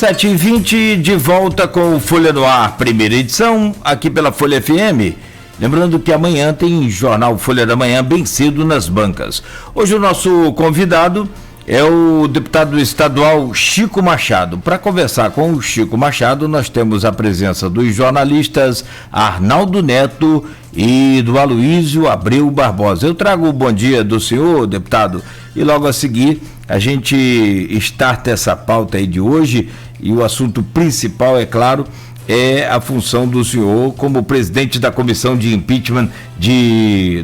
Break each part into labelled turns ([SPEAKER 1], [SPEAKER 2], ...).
[SPEAKER 1] 7h20, de volta com o Folha no Ar, primeira edição, aqui pela Folha FM. Lembrando que amanhã tem Jornal Folha da Manhã, bem cedo nas bancas. Hoje o nosso convidado é o deputado estadual Chico Machado. Para conversar com o Chico Machado, nós temos a presença dos jornalistas Arnaldo Neto e do Aloísio Abreu Barbosa. Eu trago o bom dia do senhor, deputado, e logo a seguir a gente starta essa pauta aí de hoje, e o assunto principal, é claro, é a função do senhor como presidente da comissão de impeachment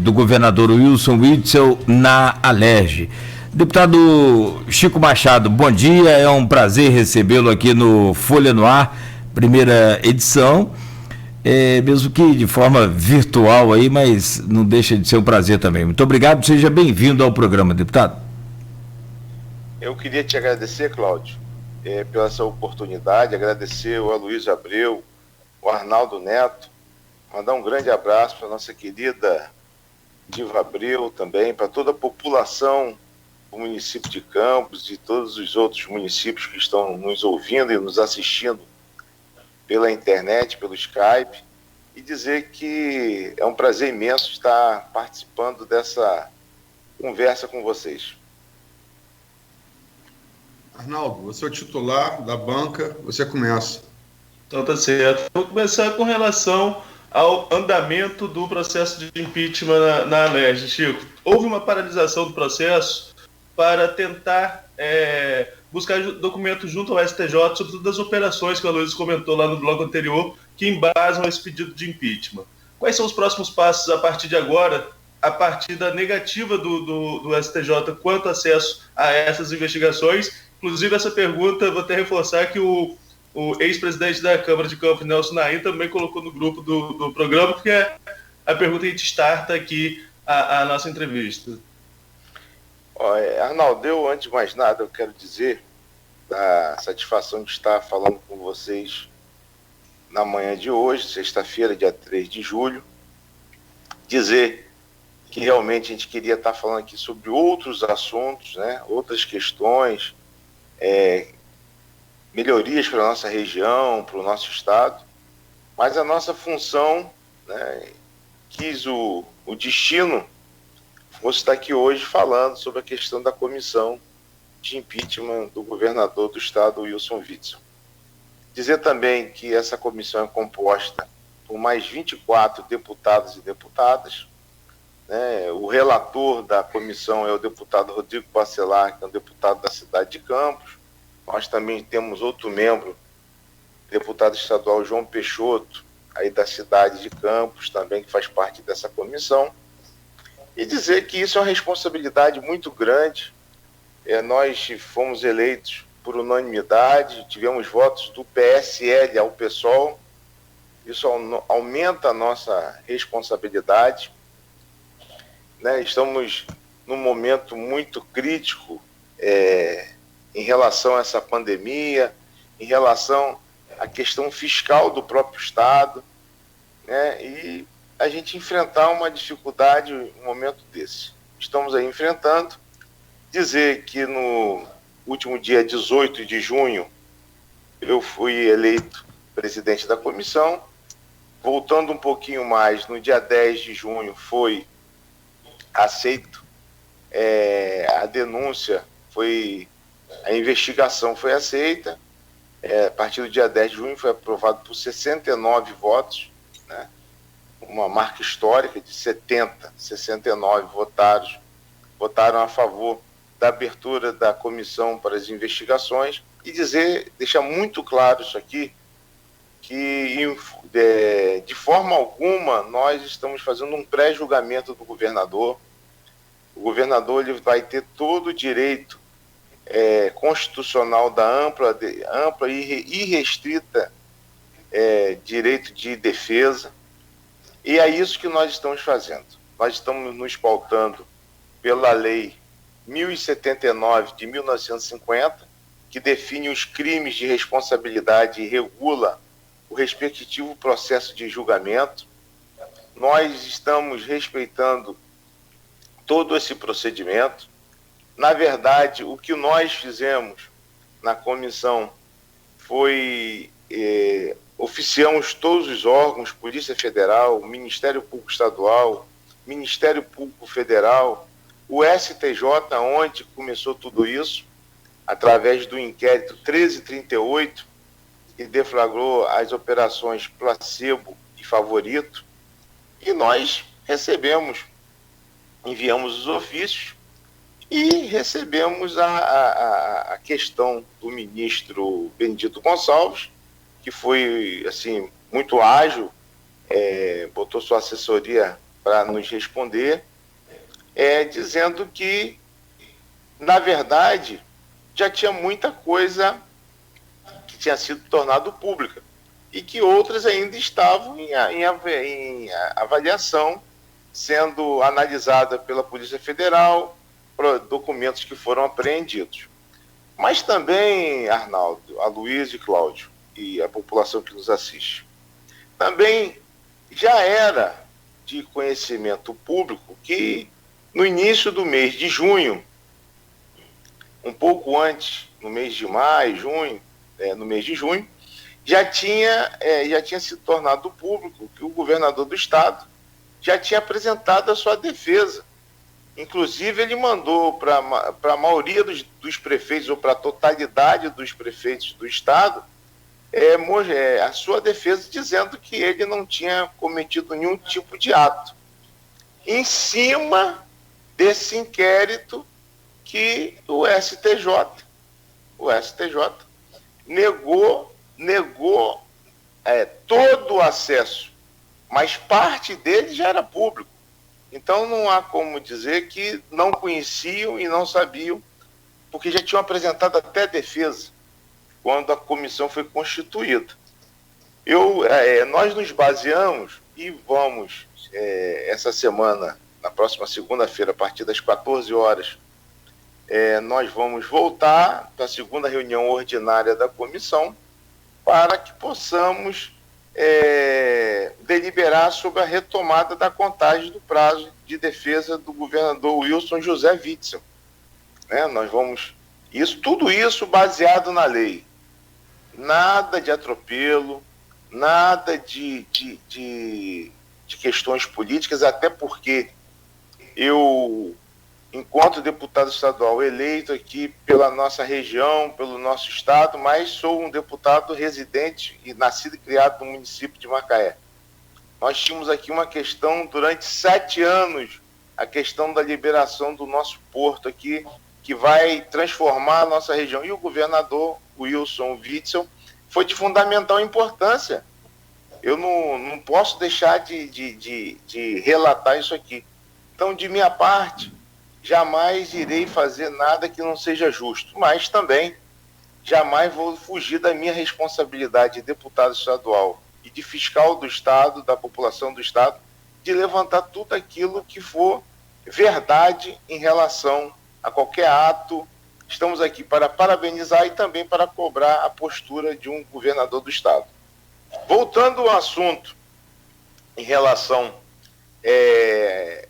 [SPEAKER 1] do governador Wilson Witzel na Alerj. Deputado Chico Machado, bom dia, é um prazer recebê-lo aqui no Folha no Ar, primeira edição, mesmo que de forma virtual aí, mas não deixa de ser um prazer também. Muito obrigado, seja bem-vindo ao programa, deputado.
[SPEAKER 2] Eu queria te agradecer, Cláudio, pela essa oportunidade, agradecer o Aloísio Abreu, o Arnaldo Neto, mandar um grande abraço para a nossa querida Diva Abreu também, para toda a população do município de Campos e todos os outros municípios que estão nos ouvindo e nos assistindo pela internet, pelo Skype, e dizer que é um prazer imenso estar participando dessa conversa com vocês.
[SPEAKER 3] Arnaldo, você é o titular da banca, você começa.
[SPEAKER 4] Então tá certo. Vou começar com relação ao andamento do processo de impeachment na Alerj, Chico. Houve uma paralisação do processo para tentar buscar documentos junto ao STJ sobre todas as operações que o Aloísio comentou lá no bloco anterior que embasam esse pedido de impeachment. Quais são os próximos passos a partir de agora, a partir da negativa do STJ quanto ao acesso a essas investigações? Inclusive, essa pergunta, vou até reforçar que o ex-presidente da Câmara de Campos, Nelson Naim, também colocou no grupo do programa, porque é a pergunta que a gente starta aqui a nossa entrevista.
[SPEAKER 2] Arnaldo, antes de mais nada, eu quero dizer da satisfação de estar falando com vocês na manhã de hoje, sexta-feira, dia 3 de julho, dizer que realmente a gente queria estar falando aqui sobre outros assuntos, né, outras questões, melhorias para a nossa região, para o nosso estado, mas a nossa função, né, quis o destino fosse estar aqui hoje falando sobre a questão da comissão de impeachment do governador do estado, Wilson Witzel. Dizer também que essa comissão é composta por mais 24 deputados e deputadas, né? O relator da comissão é o deputado Rodrigo Bacelar, que é um deputado da cidade de Campos. Nós também temos outro membro, deputado estadual João Peixoto, aí da cidade de Campos, também que faz parte dessa comissão. E dizer que isso é uma responsabilidade muito grande. Nós fomos eleitos por unanimidade, tivemos votos do PSL ao PSOL. Isso aumenta a nossa responsabilidade, né? Estamos num momento muito crítico em relação a essa pandemia, em relação à questão fiscal do próprio Estado, né? E a gente enfrentar uma dificuldade em um momento desse. Estamos aí enfrentando. Dizer que no último dia 18 de junho eu fui eleito presidente da comissão. Voltando um pouquinho mais, no dia 10 de junho foi aceito a denúncia, a investigação foi aceita. A partir do dia 10 de junho foi aprovado por 69 votos, né? Uma marca histórica de 69 votaram a favor da abertura da comissão para as investigações, e deixar muito claro isso aqui, que de forma alguma nós estamos fazendo um pré-julgamento do governador. O governador ele vai ter todo o direito constitucional da ampla e irrestrita direito de defesa, e é isso que nós estamos fazendo. Nós estamos nos pautando pela lei 1079 de 1950, que define os crimes de responsabilidade e regula o respectivo processo de julgamento. Nós estamos respeitando todo esse procedimento. Na verdade, o que nós fizemos na comissão oficiamos todos os órgãos, Polícia Federal, Ministério Público Estadual, Ministério Público Federal, o STJ, onde começou tudo isso, através do inquérito 1338, que deflagrou as operações Placebo e Favorito, e nós enviamos os ofícios e recebemos a questão do ministro Benedito Gonçalves, que foi assim muito ágil, botou sua assessoria para nos responder, dizendo que, na verdade, já tinha muita coisa que tinha sido tornado pública e que outras ainda estavam em avaliação, sendo analisada pela Polícia Federal, documentos que foram apreendidos. Mas também, Arnaldo, Aloysio e Cláudio, e a população que nos assiste, também já era de conhecimento público que no início do mês de junho, um pouco antes, no mês de maio, junho, no mês de junho, já tinha se tornado público que o governador do estado já tinha apresentado a sua defesa. Inclusive, ele mandou para a maioria dos prefeitos, ou para a totalidade dos prefeitos do estado, a sua defesa, dizendo que ele não tinha cometido nenhum tipo de ato. Em cima desse inquérito que o STJ negou todo o acesso, mas parte dele já era público. Então não há como dizer que não conheciam e não sabiam, porque já tinham apresentado até defesa quando a comissão foi constituída. Nós nos baseamos e vamos, essa semana, na próxima segunda-feira, a partir das 14 horas, nós vamos voltar para a segunda reunião ordinária da comissão para que possamos deliberar sobre a retomada da contagem do prazo de defesa do governador Wilson José Witzel. Tudo isso baseado na lei. Nada de atropelo, nada de questões políticas, até porque eu, enquanto deputado estadual eleito aqui pela nossa região, pelo nosso estado, mas sou um deputado residente e nascido e criado no município de Macaé. Nós tínhamos aqui uma questão durante 7 anos, a questão da liberação do nosso porto aqui, que vai transformar a nossa região. E o governador Wilson Witzel foi de fundamental importância. Eu não posso deixar de relatar isso aqui. Então, de minha parte, jamais irei fazer nada que não seja justo, mas também jamais vou fugir da minha responsabilidade de deputado estadual e de fiscal do estado, da população do estado, de levantar tudo aquilo que for verdade em relação a qualquer ato. Estamos aqui para parabenizar e também para cobrar a postura de um governador do estado. Voltando ao assunto em relação,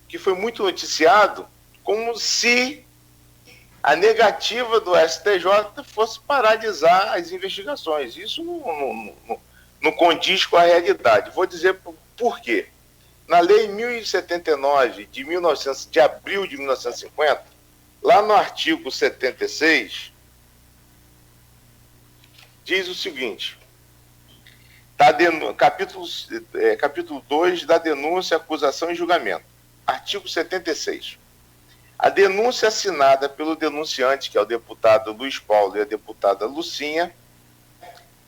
[SPEAKER 2] que foi muito noticiado, como se a negativa do STJ fosse paralisar as investigações. Isso não condiz com a realidade. Vou dizer por quê. Na Lei 1079 de abril de 1950, lá no artigo 76, diz o seguinte, capítulo 2 da denúncia, acusação e julgamento. Artigo 76. A denúncia assinada pelo denunciante, que é o deputado Luiz Paulo e a deputada Lucinha,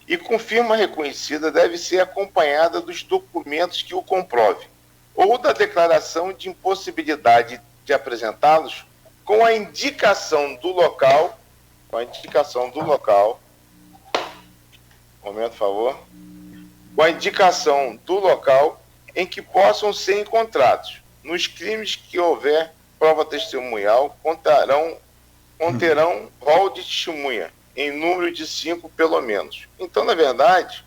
[SPEAKER 2] e com firma reconhecida, deve ser acompanhada dos documentos que o comprovem, ou da declaração de impossibilidade de apresentá-los, com a indicação do local, momento, por favor, com a indicação do local em que possam ser encontrados. Nos crimes que houver prova testemunhal, conterão rol de testemunha, em número de 5 pelo menos. Então, na verdade,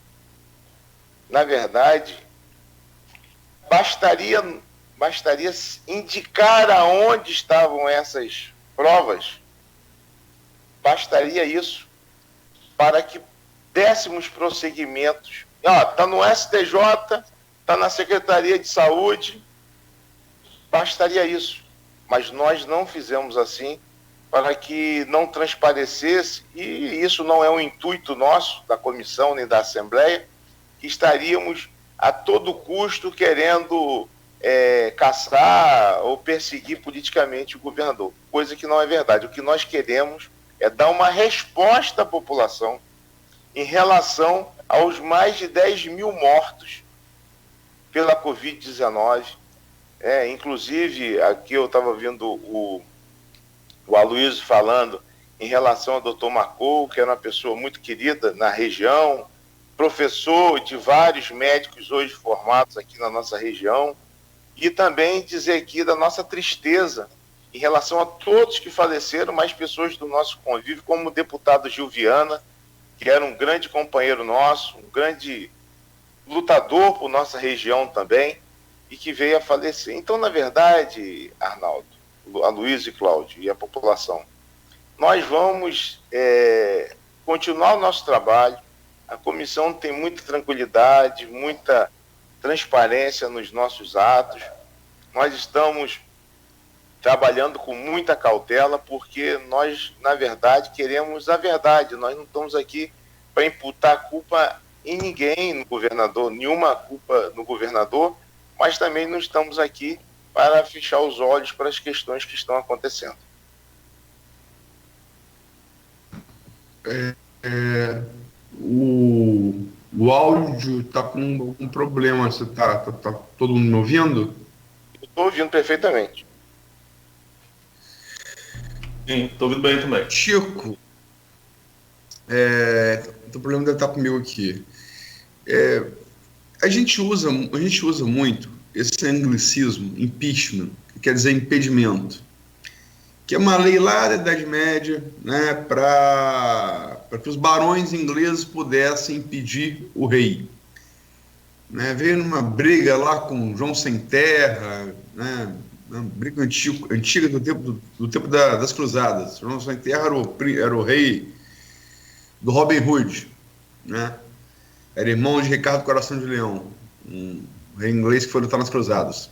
[SPEAKER 2] bastaria indicar aonde estavam essas provas, bastaria isso para que dessemos prosseguimentos. Está no STJ, está na Secretaria de Saúde, bastaria isso. Mas nós não fizemos assim para que não transparecesse, e isso não é um intuito nosso, da comissão nem da Assembleia, que estaríamos a todo custo querendo caçar ou perseguir politicamente o governador, coisa que não é verdade. O que nós queremos é dar uma resposta à população em relação aos mais de 10 mil mortos pela Covid-19. Inclusive, aqui eu estava ouvindo o Aloysio falando em relação ao Dr. Marcou, que era uma pessoa muito querida na região, professor de vários médicos hoje formados aqui na nossa região, e também dizer aqui da nossa tristeza em relação a todos que faleceram, mais pessoas do nosso convívio, como o deputado Gil Viana, que era um grande companheiro nosso, um grande lutador por nossa região também, e que veio a falecer. Então, na verdade, Arnaldo, Aloysio e Cláudio e a população, nós vamos continuar o nosso trabalho. A comissão tem muita tranquilidade, muita transparência nos nossos atos. Nós estamos trabalhando com muita cautela, porque nós, na verdade, queremos a verdade. Nós não estamos aqui para imputar culpa em ninguém, no governador, nenhuma culpa no governador, mas também não estamos aqui para fechar os olhos para as questões que estão acontecendo.
[SPEAKER 3] O áudio está com um problema. Você tá todo mundo me ouvindo?
[SPEAKER 2] Estou ouvindo perfeitamente.
[SPEAKER 4] Sim, estou ouvindo bem também.
[SPEAKER 3] Chico, o problema deve estar comigo aqui. A gente usa muito esse anglicismo, impeachment, que quer dizer impedimento, que é uma lei lá da Idade Média, né, para que os barões ingleses pudessem impedir o rei. Né, veio numa briga lá com João Sem Terra, né, uma briga antiga do tempo das Cruzadas. João Sem Terra era o rei do Robin Hood, né? Era irmão de Ricardo Coração de Leão, um rei inglês que foi lutar nas Cruzadas.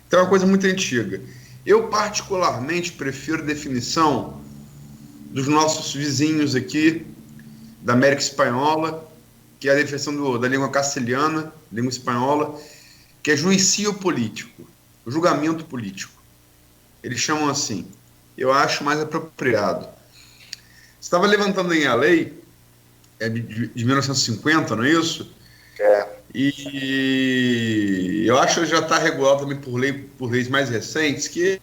[SPEAKER 3] Então é uma coisa muito antiga. Eu, particularmente, prefiro a definição dos nossos vizinhos aqui, da América Espanhola, que é a definição da língua castelhana, língua espanhola, que é juízo político, julgamento político. Eles chamam assim. Eu acho mais apropriado. Você estava levantando aí a lei de 1950, não é isso? E eu acho que já está regulado também por leis mais recentes, que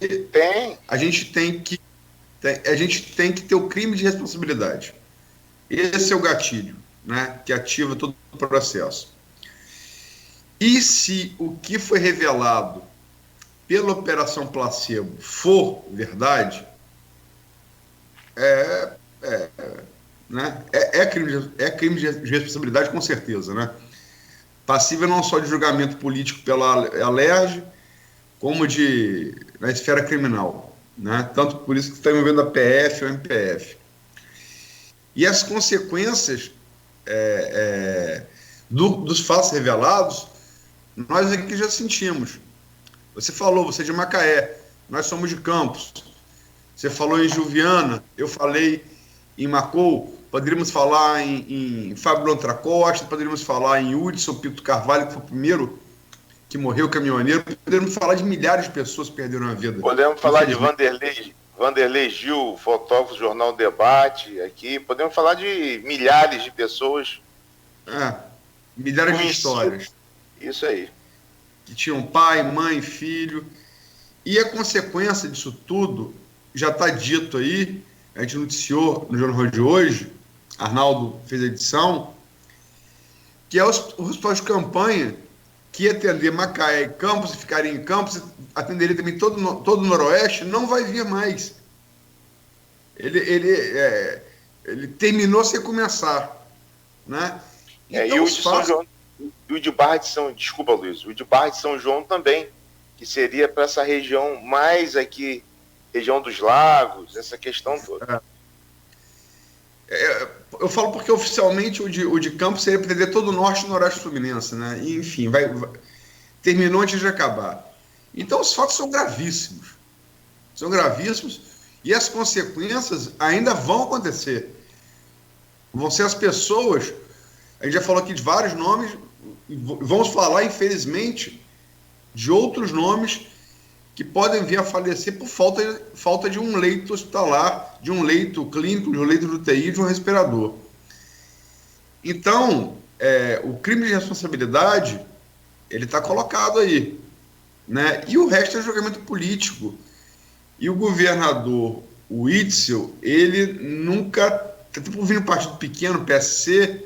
[SPEAKER 3] a gente tem que ter o crime de responsabilidade. Esse é o gatilho, né, que ativa todo o processo. E se o que foi revelado pela Operação Placebo for verdade, crime de responsabilidade, com certeza, né? Passível não só de julgamento político pela Alerj, como na esfera criminal, né? Tanto por isso que está envolvendo a PF ou MPF. E as consequências dos fatos revelados, nós aqui já sentimos. Você falou, você é de Macaé, nós somos de Campos. Você falou em Gil Viana, eu falei em Marcou. Poderíamos falar em Fábio Lontra Costa, poderíamos falar em Hudson Pito Carvalho, que foi o primeiro que morreu, caminhoneiro. Poderíamos falar de milhares de pessoas que perderam a vida.
[SPEAKER 2] Podemos falar de Vanderlei Gil, fotógrafo do Jornal Debate, aqui. Podemos falar de milhares de pessoas.
[SPEAKER 3] Milhares de histórias.
[SPEAKER 2] Isso aí.
[SPEAKER 3] Que tinham pai, mãe, filho. E a consequência disso tudo já está dito aí. A gente noticiou no Jornal de hoje, Arnaldo fez a edição, que é o hospital de campanha que ia atender Macaé e Campos, e ficaria em Campos, atenderia também todo o Noroeste, não vai vir mais. Ele terminou sem começar, né? Então,
[SPEAKER 2] e o de São João, e o de Barra de São, desculpa, Luiz, o de Barra de São João também, que seria para essa região mais aqui, região dos lagos, essa questão toda.
[SPEAKER 3] eu falo porque oficialmente o de Campos seria prender todo o norte e noroeste fluminense, né? E, enfim, terminou antes de acabar. Então, os fatos são gravíssimos. São gravíssimos e as consequências ainda vão acontecer. Vão ser as pessoas, a gente já falou aqui de vários nomes, vamos falar, infelizmente, de outros nomes que podem vir a falecer por falta de um leito hospitalar, de um leito clínico, de um leito de UTI, de um respirador. Então, o crime de responsabilidade, ele está colocado aí, né? E o resto é julgamento político. E o governador, o Itzel, ele nunca, por vir um partido pequeno, PSC,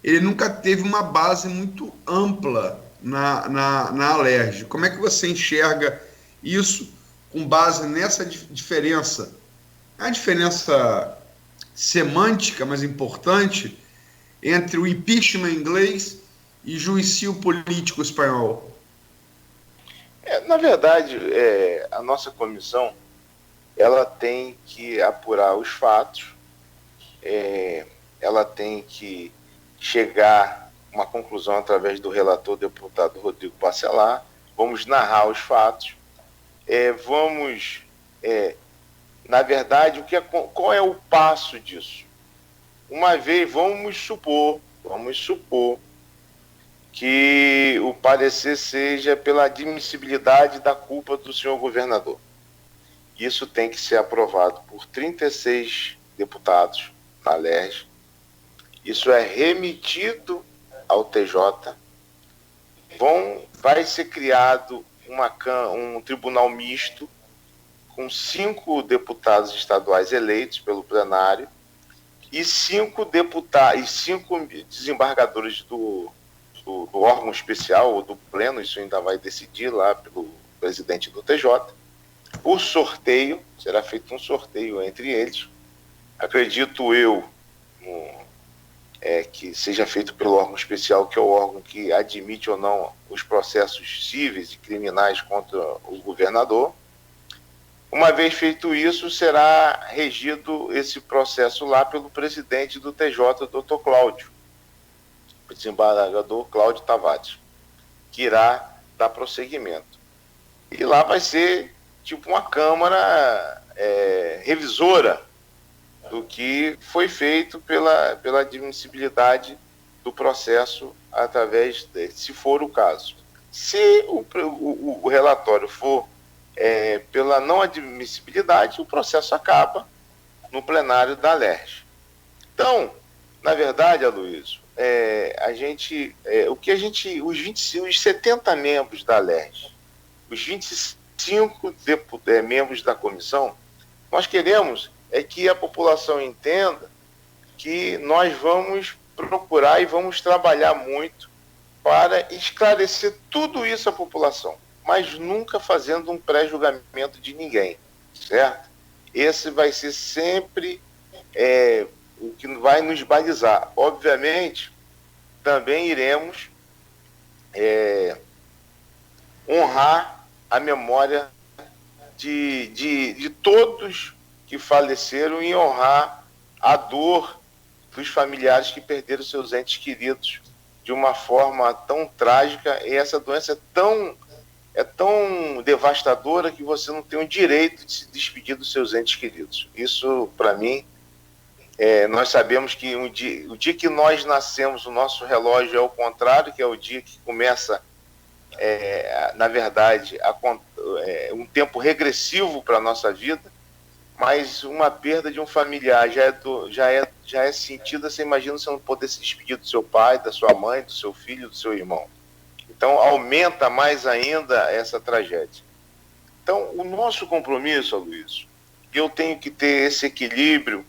[SPEAKER 3] ele nunca teve uma base muito ampla na Alerj. Como é que você enxerga isso com base nessa diferença? A diferença semântica, mas importante, entre o impeachment inglês e juízo político espanhol.
[SPEAKER 2] Na verdade, a nossa comissão, ela tem que apurar os fatos, ela tem que chegar a uma conclusão através do relator deputado Rodrigo Bacelar, vamos narrar os fatos, na verdade, qual é o passo disso? Uma vez, vamos supor que o parecer seja pela admissibilidade da culpa do senhor governador. Isso tem que ser aprovado por 36 deputados na Alerj. Isso é remetido ao TJ. Vai ser criado um tribunal misto com 5 deputados estaduais eleitos pelo plenário e 5 desembargadores do órgão especial ou do pleno, isso ainda vai decidir lá pelo presidente do TJ. Por sorteio, será feito um sorteio entre eles. Acredito eu que seja feito pelo órgão especial, que é o órgão que admite ou não os processos cíveis e criminais contra o governador. Uma vez feito isso, será regido esse processo lá pelo presidente do TJ, Dr. Cláudio, o desembargador Cláudio Tavares, que irá dar prosseguimento. E lá vai ser tipo uma câmara revisora do que foi feito pela admissibilidade do processo se for o caso. Se o relatório for pela não admissibilidade, o processo acaba no plenário da Alerj. Então, na verdade, Aloysio, os 70 membros da Alerj, os 25 membros da comissão, nós queremos que a população entenda que nós vamos procurar e vamos trabalhar muito para esclarecer tudo isso à população, mas nunca fazendo um pré-julgamento de ninguém, certo? Esse vai ser sempre o que vai nos balizar. Obviamente, também iremos honrar a memória de todos que faleceram e honrar a dor dos familiares que perderam seus entes queridos de uma forma tão trágica. E essa doença é tão devastadora que você não tem o direito de se despedir dos seus entes queridos. Isso, para mim, nós sabemos que o dia que nós nascemos, o nosso relógio é o contrário, que é o dia que começa, na verdade, um tempo regressivo para a nossa vida, mas uma perda de um familiar já é sentida. Você imagina você não poder se despedir do seu pai, da sua mãe, do seu filho, do seu irmão. Então, aumenta mais ainda essa tragédia. Então, o nosso compromisso, Aloysio, eu tenho que ter esse equilíbrio,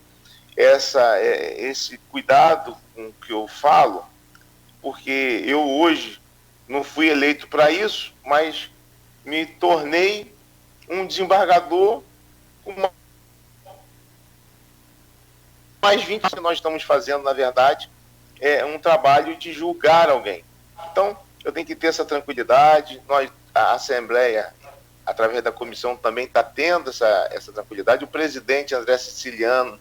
[SPEAKER 2] esse cuidado com o que eu falo, porque eu hoje não fui eleito para isso, mas me tornei um desembargador com mais 20 que nós estamos fazendo, na verdade, um trabalho de julgar alguém. Então, eu tenho que ter essa tranquilidade. A Assembleia, através da comissão, também está tendo essa tranquilidade. O presidente André Siciliano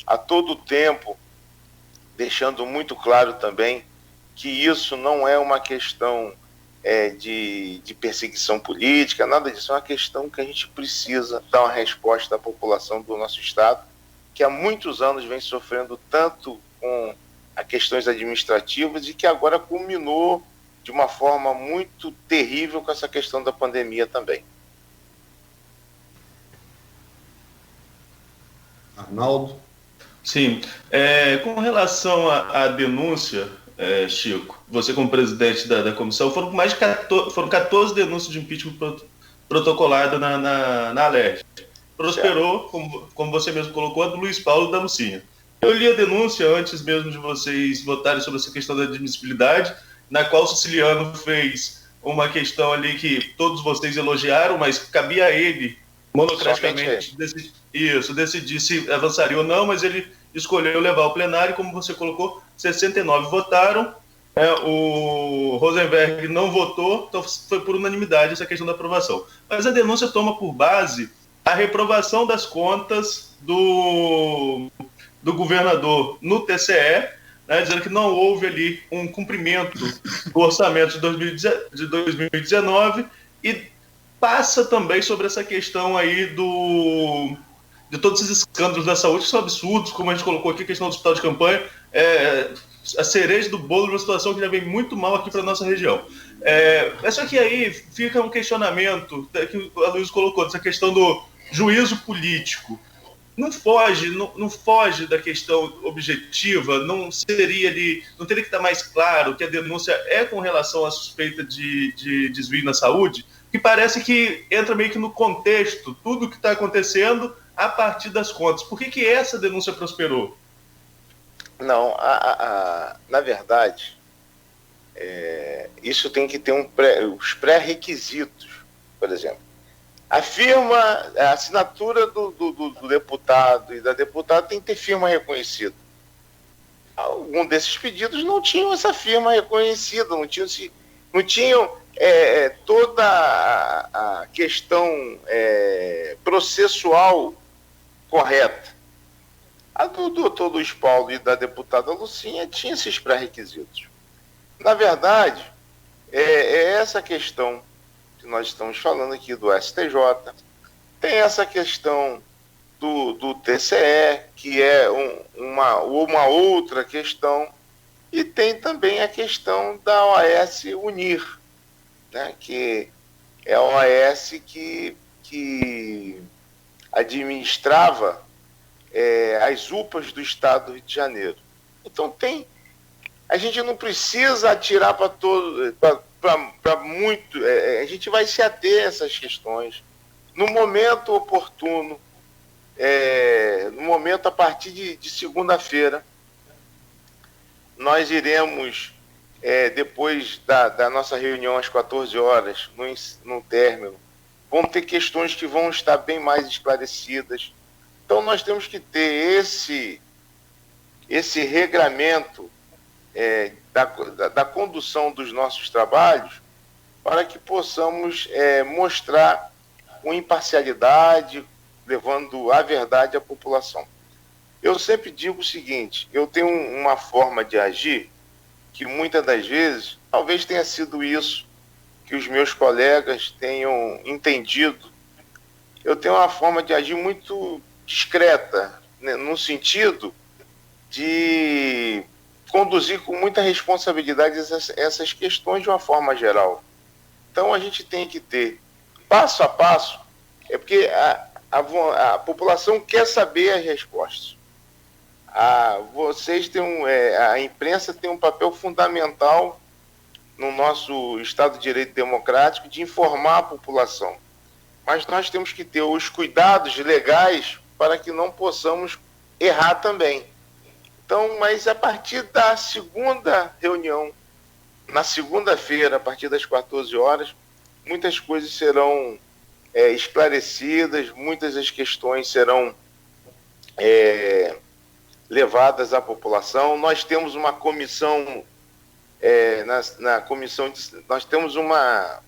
[SPEAKER 2] a todo tempo deixando muito claro também que isso não é uma questão de perseguição política, nada disso, é uma questão que a gente precisa dar uma resposta à população do nosso estado, que há muitos anos vem sofrendo tanto com as questões administrativas e que agora culminou de uma forma muito terrível com essa questão da pandemia também.
[SPEAKER 3] Arnaldo?
[SPEAKER 4] Sim. Com relação à denúncia, Chico, você como presidente da comissão, foram 14 denúncias de impeachment protocoladas na Alerj. Prosperou, como você mesmo colocou, a do Luiz Paulo e da Lucinha. Eu li a denúncia antes mesmo de vocês votarem sobre essa questão da admissibilidade, na qual o Siciliano fez uma questão ali que todos vocês elogiaram, mas cabia a ele, monocraticamente, decidir se avançaria ou não, mas ele escolheu levar ao plenário, como você colocou, 69 votaram, o Rosenberg não votou, então foi por unanimidade essa questão da aprovação. Mas a denúncia toma por base a reprovação das contas do governador no TCE, né, dizendo que não houve ali um cumprimento do orçamento de 2019 e passa também sobre essa questão aí de todos esses escândalos da saúde, que são absurdos, como a gente colocou aqui, a questão do hospital de campanha, a cereja do bolo de uma situação que já vem muito mal aqui para a nossa região. Só que aí fica um questionamento que a Luiz colocou, dessa questão do juízo político. Não foge da questão objetiva, não teria que estar mais claro que a denúncia é com relação à suspeita de desvio na saúde, que parece que entra meio que no contexto, tudo o que está acontecendo a partir das contas. Por que essa denúncia prosperou?
[SPEAKER 2] Não, na verdade, isso tem que ter os pré-requisitos, por exemplo. A assinatura do deputado e da deputada tem que ter firma reconhecida. Algum desses pedidos não tinham essa firma reconhecida, não tinham toda a questão processual correta. A do doutor Luiz Paulo e da deputada Lucinha tinha esses pré-requisitos. Na verdade, essa questão que nós estamos falando aqui do STJ, tem essa questão do TCE, que é uma outra questão, e tem também a questão da OAS Unir, né, que é a OAS que administrava as UPAs do estado do Rio de Janeiro. Então a gente não precisa atirar para todo, para muito, a gente vai se ater a essas questões no momento oportuno, no momento a partir de segunda-feira. Nós iremos, depois da nossa reunião às 14 horas, no término, vão ter questões que vão estar bem mais esclarecidas. Então nós temos que ter esse regramento da condução dos nossos trabalhos para que possamos mostrar com imparcialidade, levando a verdade à população. Eu sempre digo o seguinte, eu tenho uma forma de agir que muitas das vezes, talvez tenha sido isso que os meus colegas tenham entendido. Eu tenho uma forma de agir muito discreta, né, no sentido de conduzir com muita responsabilidade essas questões de uma forma geral. Então a gente tem que ter passo a passo, porque a população quer saber as respostas. A imprensa tem um papel fundamental no nosso Estado de Direito Democrático de informar a população. Mas nós temos que ter os cuidados legais para que não possamos errar também. Então, mas a partir da segunda reunião, na segunda-feira, a partir das 14 horas, muitas coisas serão esclarecidas, muitas das questões serão levadas à população. Nós temos uma comissão, nós temos uma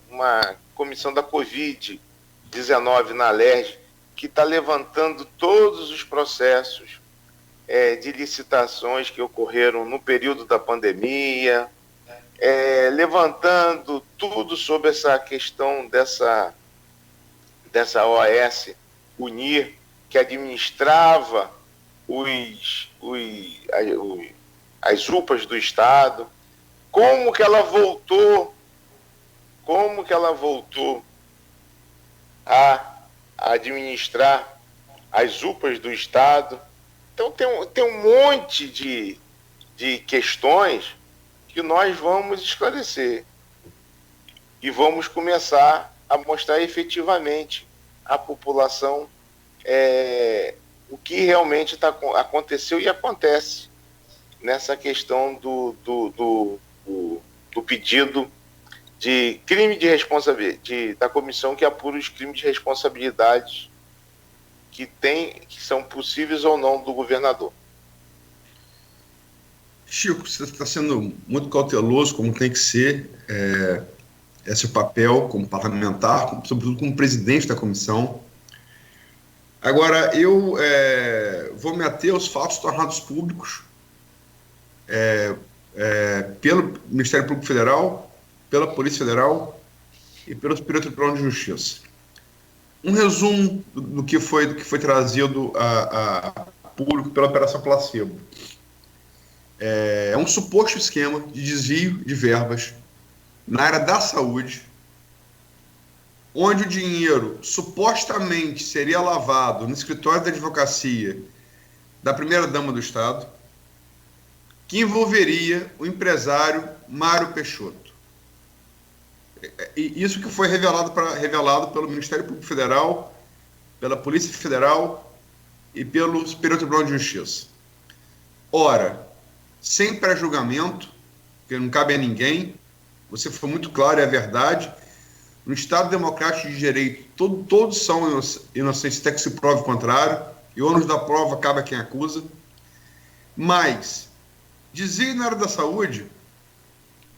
[SPEAKER 2] comissão da Covid-19 na Alerj, que está levantando todos os processos de licitações que ocorreram no período da pandemia, levantando tudo sobre essa questão dessa OAS Unir, que administrava as UPAs do Estado, como que ela voltou a administrar as UPAs do Estado. Então tem um monte de questões que nós vamos esclarecer e vamos começar a mostrar efetivamente à população o que realmente aconteceu e acontece nessa questão do pedido de crime de responsabilidade, da comissão que apura os crimes de responsabilidade que são possíveis ou não do governador.
[SPEAKER 3] Chico, você está sendo muito cauteloso, como tem que ser. Esse é o papel como parlamentar, sobretudo como presidente da comissão. Agora, eu vou me ater aos fatos tornados públicos pelo Ministério Público Federal, pela Polícia Federal e pelo Superior Tribunal de Justiça. Um resumo do que foi trazido a público pela Operação Placebo. É um suposto esquema de desvio de verbas na área da saúde, onde o dinheiro supostamente seria lavado no escritório da advocacia da primeira-dama do Estado, que envolveria o empresário Mário Peixoto. Isso que foi revelado pelo Ministério Público Federal, pela Polícia Federal e pelo Superior Tribunal de Justiça. Ora, sem pré-julgamento, que não cabe a ninguém, você foi muito claro, é a verdade, no Estado Democrático de Direito, todos são inocentes até que se prove o contrário, e o ônus da prova cabe a quem acusa. Mas, dizer na área da saúde,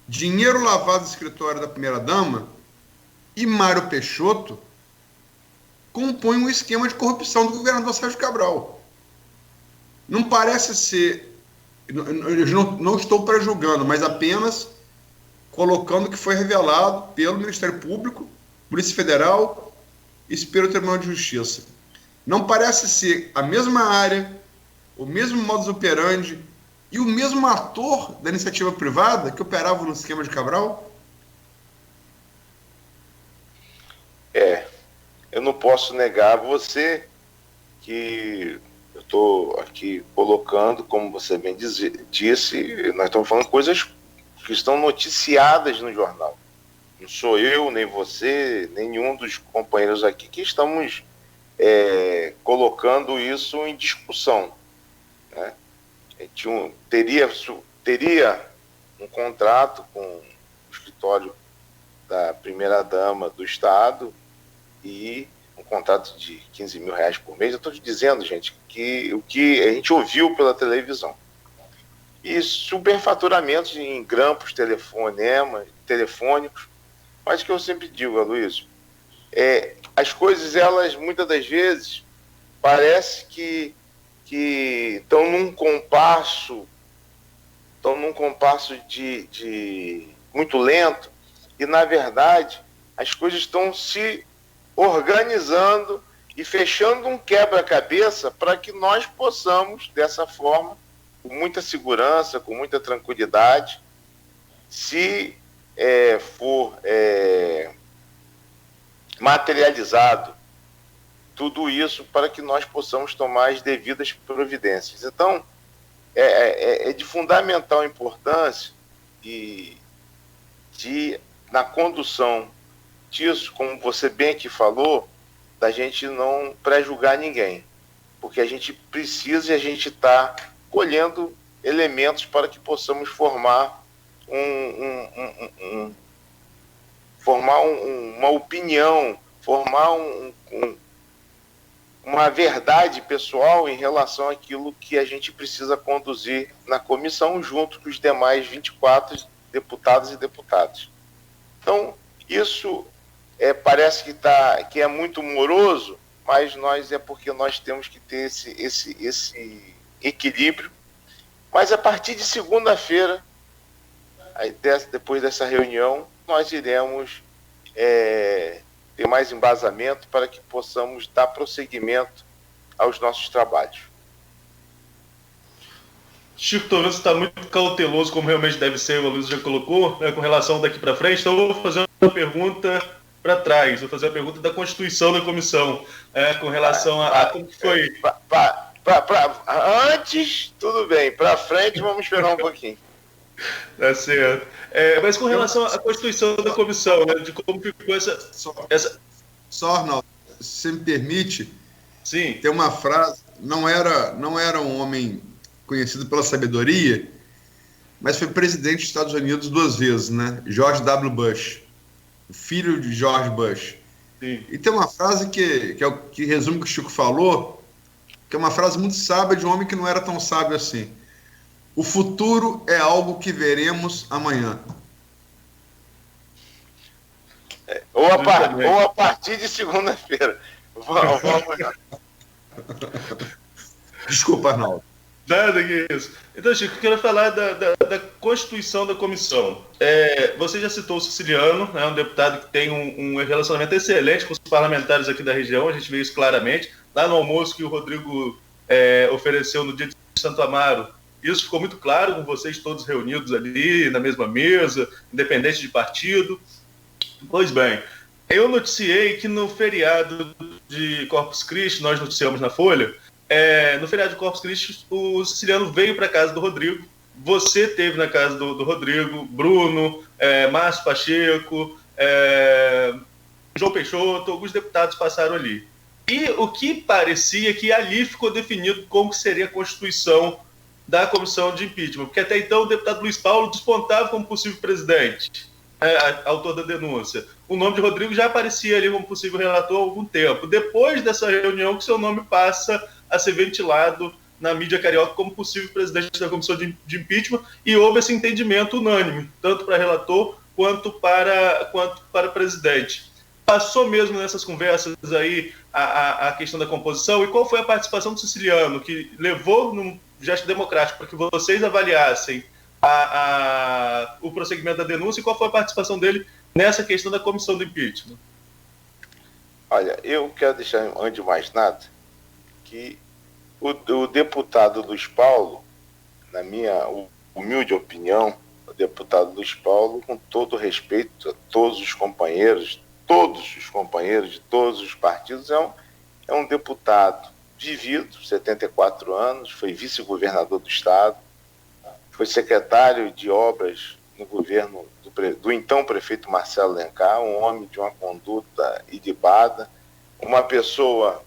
[SPEAKER 3] dinheiro lavado no escritório da primeira-dama e Mário Peixoto compõem um esquema de corrupção do governador Sérgio Cabral. Não parece ser... Eu não estou pré-julgando, mas apenas colocando o que foi revelado pelo Ministério Público, Polícia Federal e Superior Tribunal de Justiça. Não parece ser a mesma área, o mesmo modus operandi e o mesmo ator da iniciativa privada que operava no esquema de Cabral?
[SPEAKER 2] Eu não posso negar a você que eu estou aqui colocando, como você bem disse, nós estamos falando coisas que estão noticiadas no jornal. Não sou eu, nem você, nenhum dos companheiros aqui que estamos colocando isso em discussão, né? Teria um contrato com o escritório da primeira-dama do Estado e um contrato de R$15 mil por mês. Eu estou te dizendo, gente, que o que a gente ouviu pela televisão. E superfaturamentos em grampos telefônicos. Mas o que eu sempre digo, Aloysio, as coisas, elas, muitas das vezes, parece que estão num compasso de muito lento, e, na verdade, as coisas estão se organizando e fechando um quebra-cabeça para que nós possamos, dessa forma, com muita segurança, com muita tranquilidade, se for materializado tudo isso, para que nós possamos tomar as devidas providências. Então, é de fundamental importância na condução disso, como você bem aqui falou, da gente não pré-julgar ninguém, porque a gente precisa e a gente está colhendo elementos para que possamos formar uma opinião, formar uma verdade pessoal em relação àquilo que a gente precisa conduzir na comissão, junto com os demais 24 deputados e deputadas. Então, isso parece que é muito moroso, mas porque nós temos que ter esse equilíbrio, mas a partir de segunda-feira, depois dessa reunião, nós iremos ter mais embasamento para que possamos dar prosseguimento aos nossos trabalhos.
[SPEAKER 4] Chico Toranço está muito cauteloso, como realmente deve ser, o Luiz já colocou, né, com relação daqui para frente, então eu vou fazer uma pergunta para trás, vou fazer a pergunta da constituição da comissão, com relação a como que foi...
[SPEAKER 2] Antes, tudo bem, para frente vamos esperar um pouquinho.
[SPEAKER 4] Tá certo. Mas com relação à constituição da comissão, né, de como ficou essa...
[SPEAKER 3] Só, Arnaldo, se você me permite,
[SPEAKER 4] sim,
[SPEAKER 3] tem uma frase, não era um homem conhecido pela sabedoria, mas foi presidente dos Estados Unidos 2 vezes, né? George W. Bush, o filho de George Bush.
[SPEAKER 4] sim.
[SPEAKER 3] E tem uma frase que resume o que o Chico falou, que é uma frase muito sábia de um homem que não era tão sábio assim. O futuro é algo que veremos amanhã.
[SPEAKER 2] Ou a partir de segunda-feira. Vamos.
[SPEAKER 3] Desculpa, Arnaldo.
[SPEAKER 4] Nada que isso. Então, Chico, eu quero falar da constituição da comissão. Você já citou o Siciliano, né, um deputado que tem um relacionamento excelente com os parlamentares aqui da região, a gente vê isso claramente. Lá no almoço que o Rodrigo ofereceu no dia de Santo Amaro, isso ficou muito claro, com vocês todos reunidos ali na mesma mesa, independente de partido. Pois bem, eu noticiei que no feriado de Corpus Christi, nós noticiamos na Folha, no feriado de Corpus Christi, o Siciliano veio para a casa do Rodrigo, você esteve na casa do Rodrigo, Bruno, Márcio Pacheco, João Peixoto, alguns deputados passaram ali. E o que parecia que ali ficou definido como seria a constituição da comissão de impeachment, porque até então o deputado Luiz Paulo despontava como possível presidente, autor da denúncia. O nome de Rodrigo já aparecia ali como possível relator há algum tempo. Depois dessa reunião que seu nome passa a ser ventilado na mídia carioca como possível presidente da comissão de impeachment, e houve esse entendimento unânime, tanto para relator quanto para presidente. Passou mesmo nessas conversas aí a questão da composição, e qual foi a participação do Siciliano, que levou num gesto democrático para que vocês avaliassem o prosseguimento da denúncia, e qual foi a participação dele nessa questão da comissão do impeachment?
[SPEAKER 2] Olha, eu quero deixar, antes de mais nada, que o deputado Luiz Paulo, na minha humilde opinião, o deputado Luiz Paulo, com todo respeito a todos os companheiros de todos os partidos, é um deputado vivido, 74 anos, foi vice-governador do Estado, foi secretário de obras no governo do então prefeito Marcelo Alencar, um homem de uma conduta ilibada, uma pessoa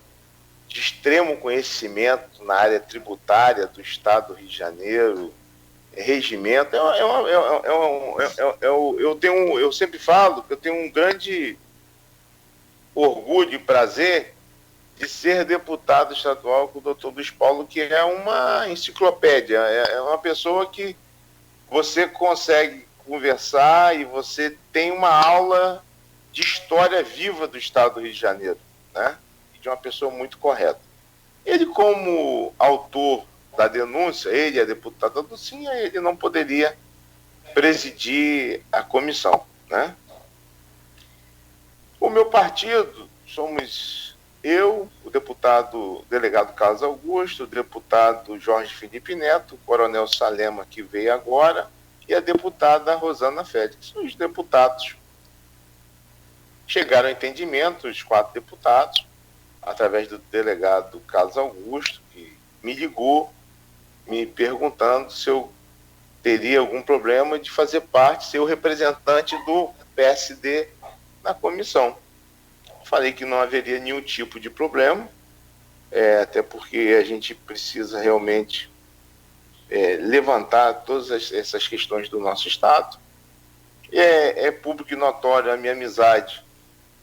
[SPEAKER 2] de extremo conhecimento na área tributária do Estado do Rio de Janeiro, regimento. Eu sempre falo que eu tenho um grande orgulho e prazer de ser deputado estadual com o doutor Luiz Paulo, que é uma enciclopédia, é uma pessoa que você consegue conversar e você tem uma aula de história viva do Estado do Rio de Janeiro, né? E de uma pessoa muito correta. Ele, como autor da denúncia, ele é deputado do Sim, ele não poderia presidir a comissão, né? O meu partido, somos eu, o deputado delegado Carlos Augusto, o deputado Jorge Felipe Neto, o coronel Salema, que veio agora, e a deputada Rosana Félix. Os deputados chegaram a entendimento, os 4 deputados, através do delegado Carlos Augusto, que me ligou, me perguntando se eu teria algum problema de fazer parte, ser o representante do PSD na comissão. Falei que não haveria nenhum tipo de problema, até porque a gente precisa realmente levantar todas essas questões do nosso Estado. É público e notório a minha amizade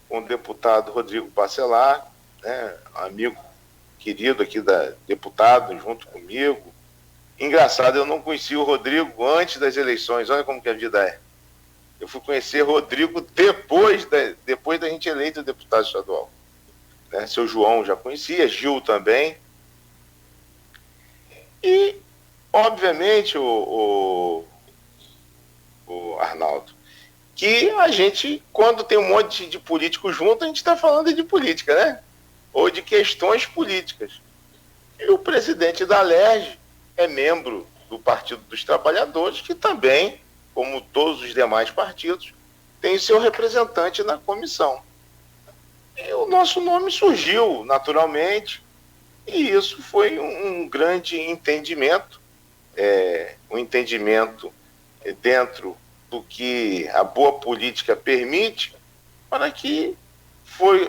[SPEAKER 2] com o deputado Rodrigo Bacelar, né, amigo querido aqui deputado, junto comigo. Engraçado, eu não conheci o Rodrigo antes das eleições, olha como que a vida é. Eu fui conhecer Rodrigo depois da gente eleito deputado estadual. Né? Seu João já conhecia, Gil também. E, obviamente, o Arnaldo, que a gente, quando tem um monte de político junto, a gente está falando de política, né? Ou de questões políticas. E o presidente da Alerj é membro do Partido dos Trabalhadores, que também, como todos os demais partidos, tem seu representante na comissão. E o nosso nome surgiu naturalmente, e isso foi um grande entendimento, um entendimento dentro do que a boa política permite, para que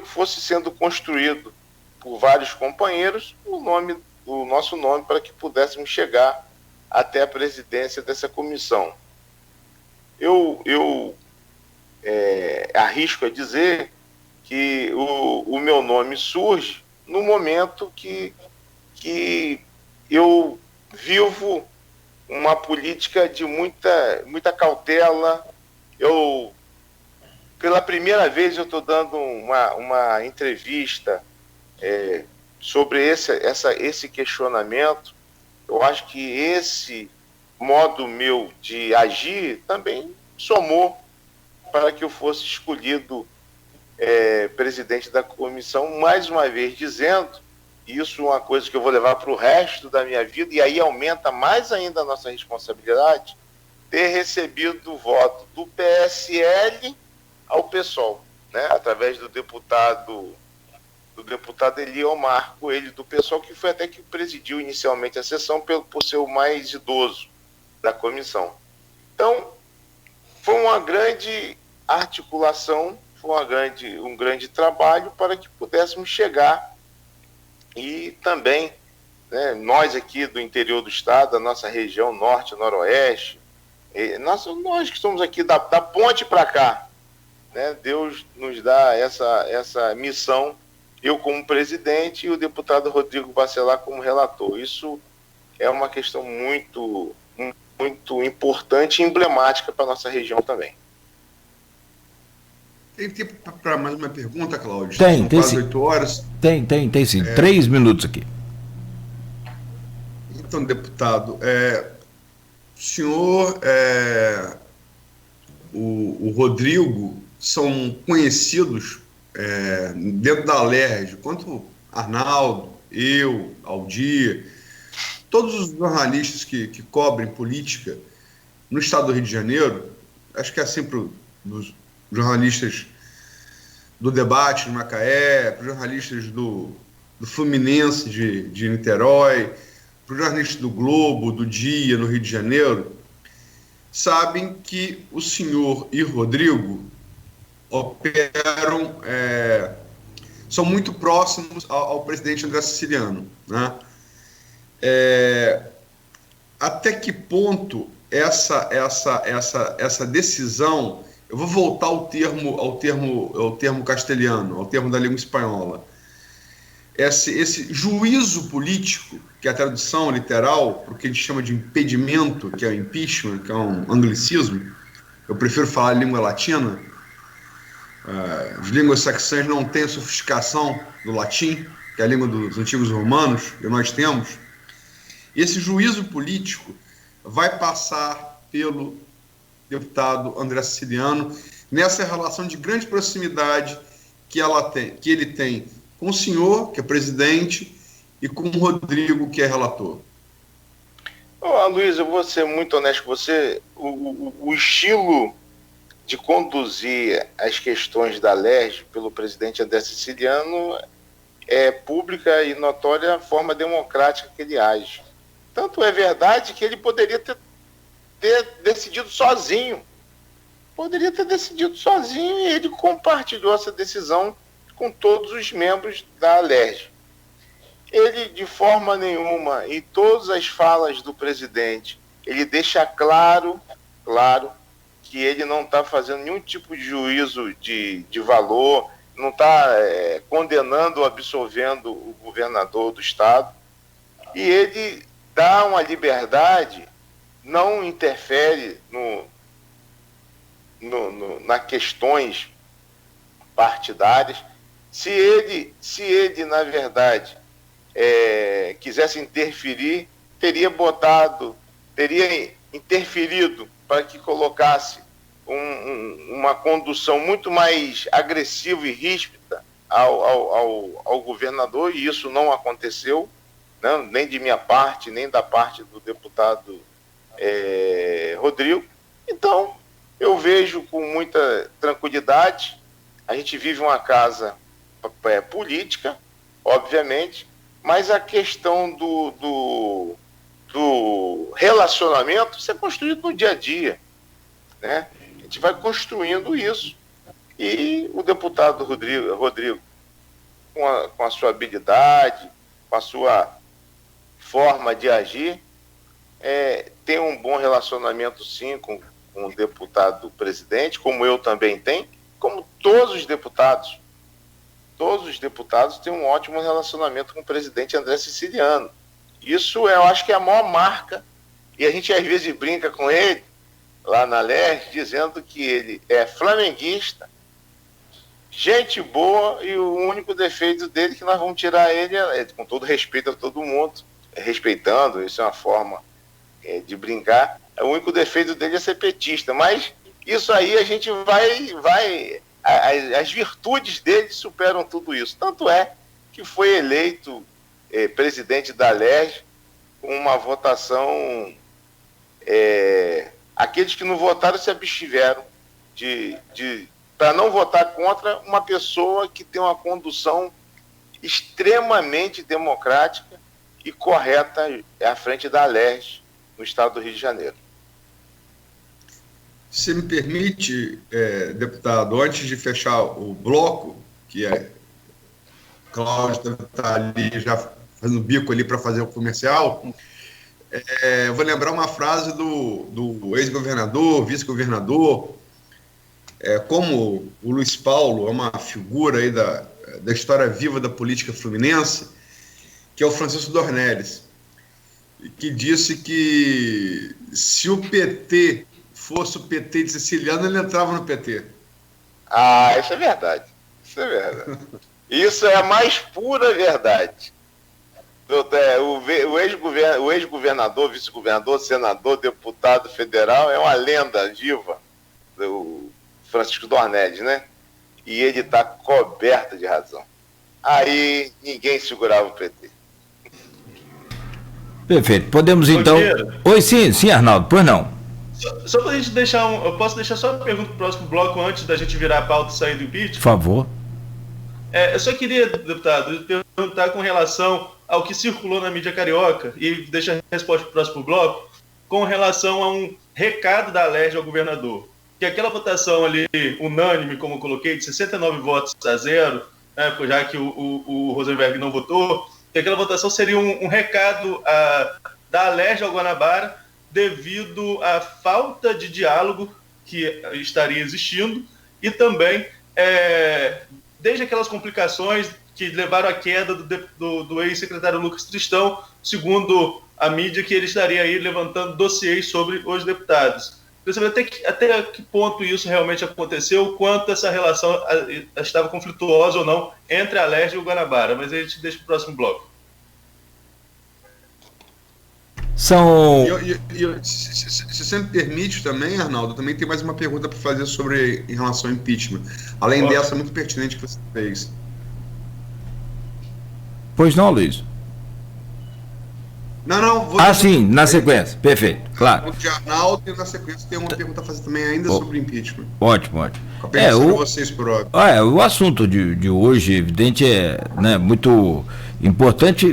[SPEAKER 2] fosse sendo construído por vários companheiros o nosso nome, para que pudéssemos chegar até a presidência dessa comissão. Eu arrisco a dizer que o meu nome surge no momento que eu vivo uma política de muita cautela. Pela primeira vez, eu estou dando uma entrevista sobre esse questionamento. Eu acho que esse modo meu de agir também somou para que eu fosse escolhido presidente da comissão, mais uma vez dizendo, isso é uma coisa que eu vou levar para o resto da minha vida, e aí aumenta mais ainda a nossa responsabilidade, ter recebido o voto do PSL ao PSOL, né, através do deputado Eliomar Coelho, do PSOL, que foi até que presidiu inicialmente a sessão por ser o mais idoso da comissão. Então, foi uma grande articulação, foi um grande trabalho para que pudéssemos chegar. E também, né, nós aqui do interior do estado, da nossa região norte e noroeste, nós que estamos aqui da ponte para cá, né, Deus nos dá essa missão, eu como presidente e o deputado Rodrigo Bacelar como relator. Isso é uma questão muito, muito importante e emblemática para a nossa região também.
[SPEAKER 3] Tem tempo para mais uma pergunta, Cláudio?
[SPEAKER 1] Tem
[SPEAKER 3] quase
[SPEAKER 1] sim.
[SPEAKER 3] 8 horas.
[SPEAKER 1] Tem sim. 3 minutos aqui.
[SPEAKER 3] Então, deputado, o senhor, o Rodrigo, são conhecidos dentro da Alerj, quanto Arnaldo, eu, Aldir, todos os jornalistas que cobrem política no estado do Rio de Janeiro, acho que é assim para os jornalistas do Debate no Macaé, para os jornalistas do Fluminense de Niterói, para os jornalistas do Globo, do Dia, no Rio de Janeiro, sabem que o senhor e Rodrigo operam, são muito próximos ao presidente André Siciliano, né? Até que ponto essa decisão, eu vou voltar ao termo castelhano, ao termo da língua espanhola, esse juízo político, que é a tradução literal, porque a gente chama de impedimento, que é o impeachment, que é um anglicismo, eu prefiro falar língua latina, as línguas saxãs não têm a sofisticação do latim, que é a língua dos antigos romanos, que nós temos. Esse juízo político vai passar pelo deputado André Siciliano nessa relação de grande proximidade que ele tem com o senhor, que é presidente, e com o Rodrigo, que é relator.
[SPEAKER 2] Luiz, eu vou ser muito honesto com você. O estilo de conduzir as questões da Alerj pelo presidente André Siciliano é pública e notória a forma democrática que ele age. Tanto é verdade que ele poderia ter decidido sozinho. E ele compartilhou essa decisão com todos os membros da Alerj. Ele, de forma nenhuma, em todas as falas do presidente, ele deixa claro que ele não está fazendo nenhum tipo de juízo de valor, não está condenando ou absolvendo o governador do estado. E ele dá uma liberdade, não interfere nas questões partidárias. Se ele, na verdade, quisesse interferir, teria interferido para que colocasse uma condução muito mais agressiva e ríspida ao governador, e isso não aconteceu, né, nem de minha parte, nem da parte do deputado Rodrigo. Então, eu vejo com muita tranquilidade. A gente vive uma casa política, obviamente, mas a questão do relacionamento, isso é construído no dia a dia, né? A gente vai construindo isso, e o deputado Rodrigo com a sua habilidade, com a sua forma de agir, tem um bom relacionamento, sim, com o deputado presidente, como eu também tenho, como todos os deputados. Todos os deputados têm um ótimo relacionamento com o presidente André Siciliano. Isso eu acho que é a maior marca, e a gente às vezes brinca com ele, lá na LERJ, dizendo que ele é flamenguista, gente boa, e o único defeito dele que nós vamos tirar ele, com todo respeito a todo mundo, respeitando, isso é uma forma de brincar, o único defeito dele é ser petista, mas isso aí a gente vai as virtudes dele superam tudo isso. Tanto é que foi eleito presidente da LERJ com uma votação... aqueles que não votaram se abstiveram para não votar contra uma pessoa que tem uma condução extremamente democrática e correta à frente da LERJ no estado do Rio de Janeiro.
[SPEAKER 3] Se me permite, deputado, antes de fechar o bloco, que Cláudio está ali já fazendo bico ali para fazer o comercial, eu vou lembrar uma frase do ex-governador, vice-governador, como o Luiz Paulo é uma figura aí da história viva da política fluminense, que é o Francisco Dornelles, que disse que se o PT fosse o PT de Siciliano, ele entrava no PT.
[SPEAKER 2] Isso é verdade. Isso é verdade. Isso é a mais pura verdade. O ex-governador, vice-governador, senador, deputado federal é uma lenda viva, o Francisco Dornelles, né? E ele está coberto de razão. Aí ninguém segurava o PT.
[SPEAKER 1] Perfeito. Podemos então... Oi, sim, Arnaldo, pois não.
[SPEAKER 4] Só para a gente deixar eu posso deixar só uma pergunta para o próximo bloco antes da gente virar a pauta e sair do impeachment?
[SPEAKER 1] Por favor.
[SPEAKER 4] Eu só queria, deputado, perguntar com relação ao que circulou na mídia carioca, e deixar a resposta para o próximo bloco, com relação a um recado da LERJ ao governador. Que aquela votação ali, unânime, como eu coloquei, de 69 votos a 0, né, já que o Rosenberg não votou, que aquela votação seria um recado da LERJ ao Guanabara, devido à falta de diálogo que estaria existindo, e também desde aquelas complicações que levaram à queda do ex-secretário Lucas Tristão, segundo a mídia, que ele estaria aí levantando dossiês sobre os deputados. Queria saber até que ponto isso realmente aconteceu, quanto essa relação estava conflituosa ou não entre a LERJ e o Guanabara, mas a gente deixa para o próximo bloco.
[SPEAKER 3] Se você me permite também, Arnaldo, também tem mais uma pergunta para fazer em relação ao impeachment. Além dessa, muito pertinente que você fez.
[SPEAKER 1] Pois não, Luiz?
[SPEAKER 3] Não.
[SPEAKER 1] Sim, na sequência. Perfeito, claro.
[SPEAKER 3] O de Arnaldo, e na sequência tem uma pergunta a fazer também ainda sobre o impeachment.
[SPEAKER 1] Ótimo.
[SPEAKER 3] Vocês por óbvio.
[SPEAKER 1] O assunto de hoje, evidente, muito importante,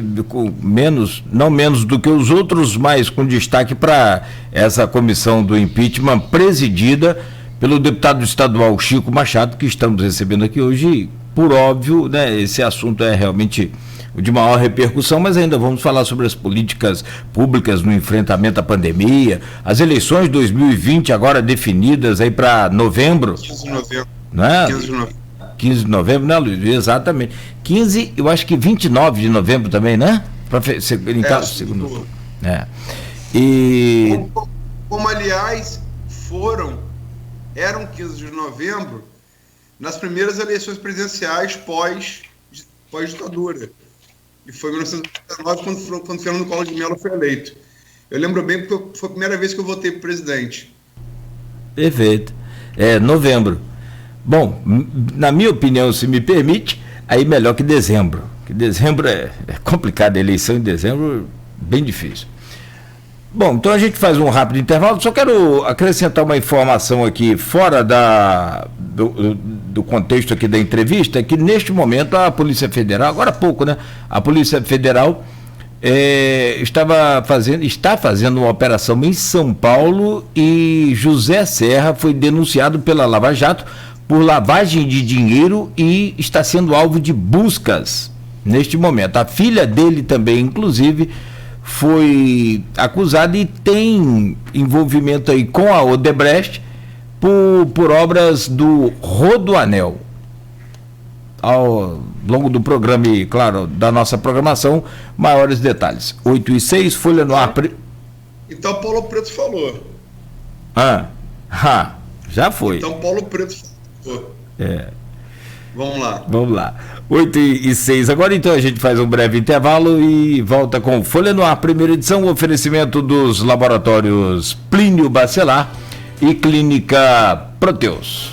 [SPEAKER 1] não menos do que os outros, mas com destaque para essa comissão do impeachment presidida pelo deputado estadual Chico Machado, que estamos recebendo aqui hoje. Por óbvio, esse assunto é realmente de maior repercussão, mas ainda vamos falar sobre as políticas públicas no enfrentamento à pandemia, as eleições de 2020 agora definidas aí para novembro.
[SPEAKER 3] 15 de novembro.
[SPEAKER 1] Né?
[SPEAKER 3] 15 de novembro.
[SPEAKER 1] 15 de novembro, né, Luiz? Exatamente. 15, eu acho que 29 de novembro também, né? Segundo.
[SPEAKER 3] E... Como, aliás, eram 15 de novembro nas primeiras eleições presidenciais pós-ditadura. E foi em 1999 quando Fernando Collor de Mello foi eleito. Eu lembro bem porque foi a primeira vez que eu votei para presidente.
[SPEAKER 1] Perfeito. Novembro. Bom, na minha opinião, se me permite, aí melhor que dezembro. Que dezembro é complicado, a eleição em dezembro bem difícil. Bom, então a gente faz um rápido intervalo. Só quero acrescentar uma informação aqui fora do contexto aqui da entrevista, que neste momento a Polícia Federal, agora há pouco, né? A Polícia Federal está fazendo uma operação em São Paulo e José Serra foi denunciado pela Lava Jato por lavagem de dinheiro e está sendo alvo de buscas neste momento. A filha dele também, inclusive, foi acusada e tem envolvimento aí com a Odebrecht por obras do Rodoanel. Ao longo do programa e, claro, da nossa programação, maiores detalhes. 8h06, Folha no Ar.
[SPEAKER 3] Então Paulo Preto falou.
[SPEAKER 1] Já foi.
[SPEAKER 3] Então Paulo Preto falou. Vamos lá.
[SPEAKER 1] 8h06. Agora então a gente faz um breve intervalo e volta com Folha no Ar, primeira edição, oferecimento dos laboratórios Plínio Bacelar e Clínica Proteus.